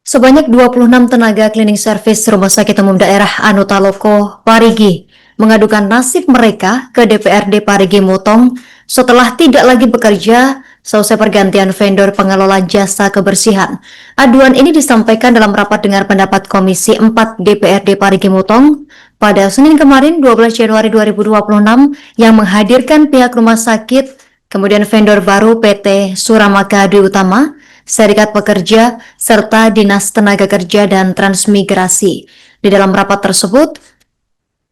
Sebanyak 26 tenaga cleaning service Rumah Sakit Umum Daerah Anutaloko, Parigi, mengadukan nasib mereka ke DPRD Parigi Mutong setelah tidak lagi bekerja selesai pergantian vendor pengelola jasa kebersihan. Aduan ini disampaikan dalam rapat dengar pendapat Komisi 4 DPRD Parigi Mutong pada Senin kemarin 12 Januari 2026 yang menghadirkan pihak rumah sakit, kemudian vendor baru PT Suramaka Dwi Utama, Serikat Pekerja, serta Dinas Tenaga Kerja dan Transmigrasi. Di dalam rapat tersebut,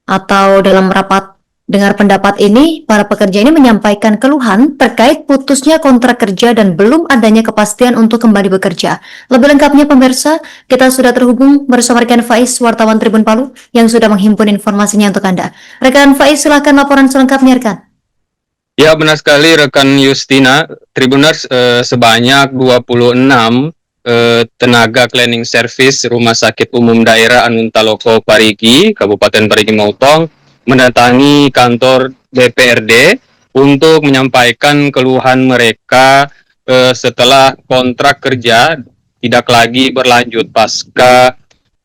atau dalam rapat dengar pendapat ini, para pekerja ini menyampaikan keluhan terkait putusnya kontrak kerja dan belum adanya kepastian untuk kembali bekerja. Lebih lengkapnya pemirsa, kita sudah terhubung bersama rekan Faiz, wartawan Tribun Palu, yang sudah menghimpun informasinya untuk Anda. Rekan Faiz, silakan laporan selengkapnya, rekan. Ya, benar sekali rekan Justina. Tribuners, sebanyak 26 tenaga cleaning service Rumah Sakit Umum Daerah Anutaloko Parigi, Kabupaten Parigi Mutong, mendatangi kantor DPRD untuk menyampaikan keluhan mereka setelah kontrak kerja tidak lagi berlanjut pasca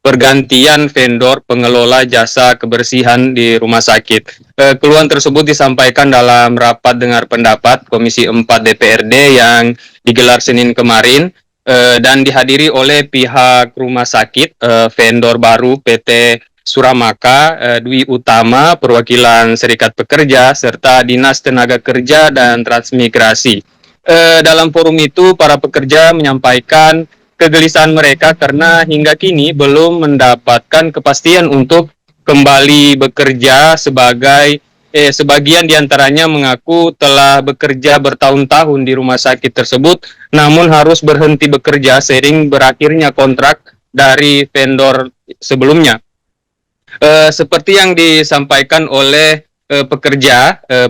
pergantian vendor pengelola jasa kebersihan di rumah sakit. Keluhan tersebut disampaikan dalam rapat dengar pendapat Komisi 4 DPRD yang digelar Senin kemarin dan dihadiri oleh pihak rumah sakit, vendor baru PT Suramaka Dwi Utama, perwakilan Serikat Pekerja, serta Dinas Tenaga Kerja dan Transmigrasi. Dalam forum itu, para pekerja menyampaikan kegelisahan mereka karena hingga kini belum mendapatkan kepastian untuk kembali bekerja. Sebagian diantaranya mengaku telah bekerja bertahun-tahun di rumah sakit tersebut, namun harus berhenti bekerja seiring berakhirnya kontrak dari vendor sebelumnya. Seperti yang disampaikan oleh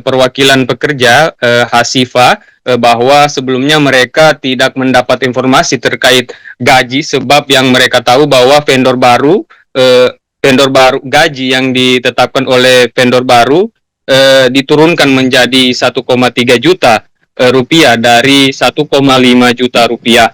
perwakilan pekerja Hasifa, bahwa sebelumnya mereka tidak mendapat informasi terkait gaji, sebab yang mereka tahu bahwa vendor baru gaji yang ditetapkan oleh vendor baru diturunkan menjadi 1,3 juta rupiah dari 1,5 juta rupiah.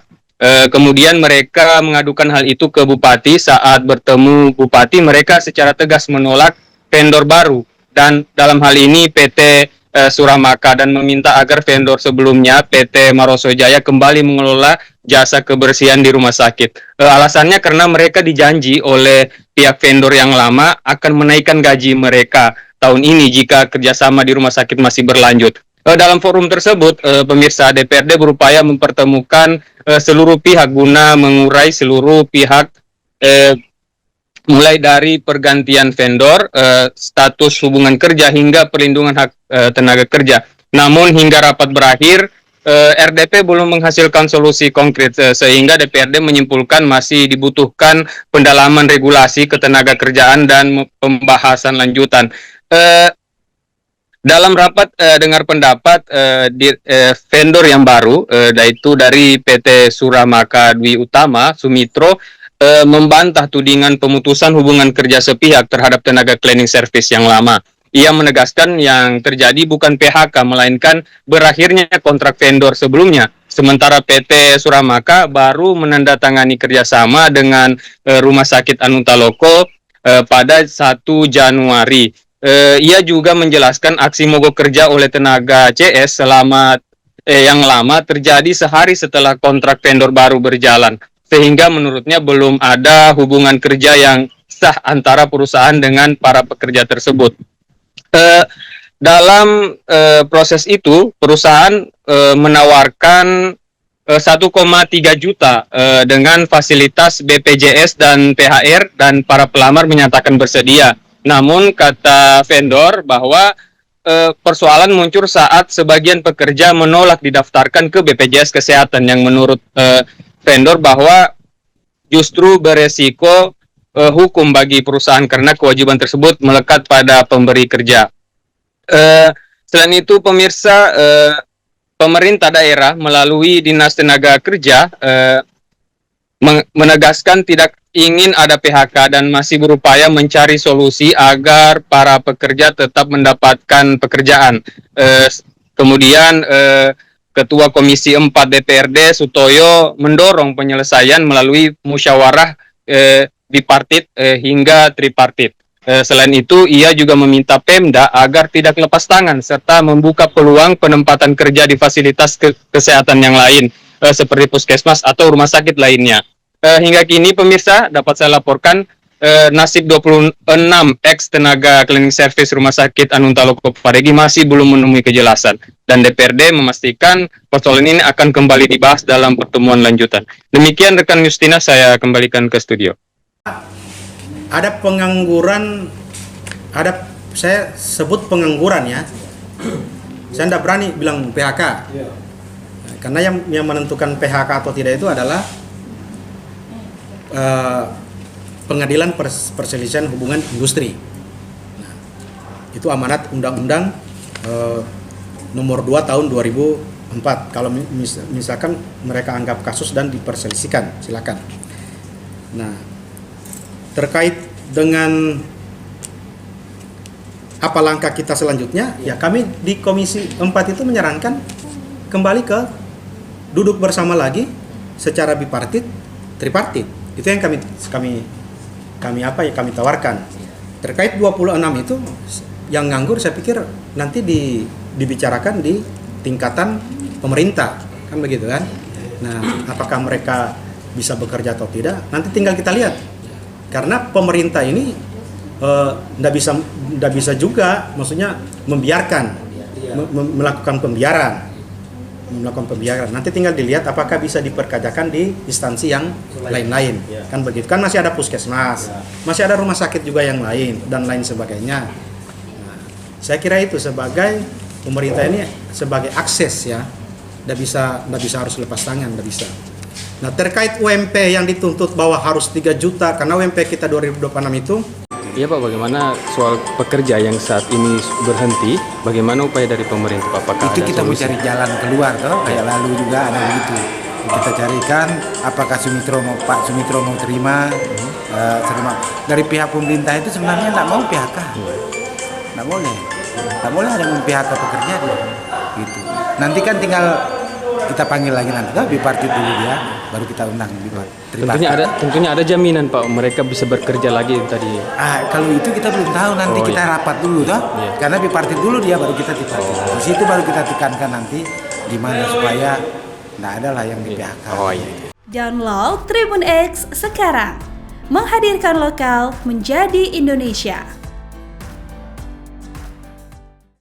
Kemudian mereka mengadukan hal itu ke Bupati. Saat bertemu Bupati, mereka secara tegas menolak vendor baru, dan dalam hal ini PT Suramaka, dan meminta agar vendor sebelumnya PT Maroso Jaya kembali mengelola jasa kebersihan di rumah sakit. Alasannya karena mereka dijanji oleh pihak vendor yang lama akan menaikkan gaji mereka tahun ini jika kerjasama di rumah sakit masih berlanjut. Dalam forum tersebut, pemirsa, DPRD berupaya mempertemukan seluruh pihak guna mengurai seluruh pihak, mulai dari pergantian vendor, status hubungan kerja, hingga perlindungan hak tenaga kerja. Namun hingga rapat berakhir, RDP belum menghasilkan solusi konkret, sehingga DPRD menyimpulkan masih dibutuhkan pendalaman regulasi ketenaga kerjaan dan pembahasan lanjutan. Dalam rapat dengar pendapat, vendor yang baru, yaitu dari PT Suramaka Dwi Utama Sumitro, membantah tudingan pemutusan hubungan kerja sepihak terhadap tenaga cleaning service yang lama. Ia menegaskan yang terjadi bukan PHK, melainkan berakhirnya kontrak vendor sebelumnya. Sementara PT Suramaka baru menandatangani kerjasama dengan Rumah Sakit Anutaloko pada 1 Januari. Ia juga menjelaskan aksi mogok kerja oleh tenaga CS yang lama terjadi sehari setelah kontrak vendor baru berjalan, sehingga menurutnya belum ada hubungan kerja yang sah antara perusahaan dengan para pekerja tersebut. Dalam proses itu, perusahaan menawarkan 1,3 juta dengan fasilitas BPJS dan THR, dan para pelamar menyatakan bersedia. Namun kata vendor bahwa persoalan muncul saat sebagian pekerja menolak didaftarkan ke BPJS Kesehatan, yang menurut vendor bahwa justru beresiko hukum bagi perusahaan karena kewajiban tersebut melekat pada pemberi kerja. Selain itu, pemirsa, pemerintah daerah melalui Dinas Tenaga Kerja menegaskan tidak ingin ada PHK dan masih berupaya mencari solusi agar para pekerja tetap mendapatkan pekerjaan. Kemudian Ketua Komisi 4 DPRD Sutoyo mendorong penyelesaian melalui musyawarah bipartit hingga tripartit. Selain itu, ia juga meminta Pemda agar tidak lepas tangan serta membuka peluang penempatan kerja di fasilitas kesehatan yang lain, seperti puskesmas atau rumah sakit lainnya. Hingga kini, pemirsa, dapat saya laporkan nasib 26 ex tenaga cleaning service Rumah Sakit Anun Taloko Parigi masih belum menemui kejelasan. Dan DPRD memastikan persoalan ini akan kembali dibahas dalam pertemuan lanjutan. Demikian rekan Justina, saya kembalikan ke studio. Ada pengangguran, saya sebut pengangguran ya. Saya tidak berani bilang PHK, karena yang menentukan PHK atau tidak itu adalah Pengadilan Perselisihan Hubungan Industri. Nah, itu amanat Undang-Undang nomor 2 tahun 2004. Kalau misalkan mereka anggap kasus dan diperselisihkan, silakan. Nah, terkait dengan apa langkah kita selanjutnya, ya kami di Komisi 4 itu menyarankan kembali ke duduk bersama lagi secara bipartit, tripartit. Itu yang kami tawarkan. Terkait 26 itu yang nganggur, saya pikir nanti dibicarakan di tingkatan pemerintah, kan begitu kan? Nah, apakah mereka bisa bekerja atau tidak? Nanti tinggal kita lihat. Karena pemerintah ini nggak bisa juga, maksudnya membiarkan, melakukan pembiaran. Nanti tinggal dilihat apakah bisa diperkerjakan di instansi yang lain-lain, kan begitu. Kan masih ada puskesmas, masih ada rumah sakit juga yang lain dan lain sebagainya. Nah, saya kira itu sebagai pemerintah ini sebagai akses ya, nggak bisa harus lepas tangan, nggak bisa. Nah, terkait UMP yang dituntut bahwa harus 3 juta karena UMP kita 2026 itu. Iya Pak, bagaimana soal pekerja yang saat ini berhenti? Bagaimana upaya dari pemerintah Pak? Apakah itu ada kita solusi? mencari jalan keluar toh, kayak lalu juga ada begitu. Kita carikan apakah Pak Sumitro mau terima. Dari pihak pemerintah itu sebenarnya tidak mau PHK. Tidak boleh ada yang PHK pekerja dia. Gitu. Nanti kan tinggal kita panggil lagi nanti bipartit dulu dia, baru kita undang bipartit. Tentunya ada jaminan Pak mereka bisa bekerja lagi tadi. Kalau itu kita belum tahu, nanti kita rapat dulu toh. Iya. Karena bipartit dulu dia, baru kita tripartit. Di situ baru kita tekankan nanti gimana supaya tidak ada lah yang di PHK. Download Tribun X sekarang, menghadirkan lokal menjadi Indonesia.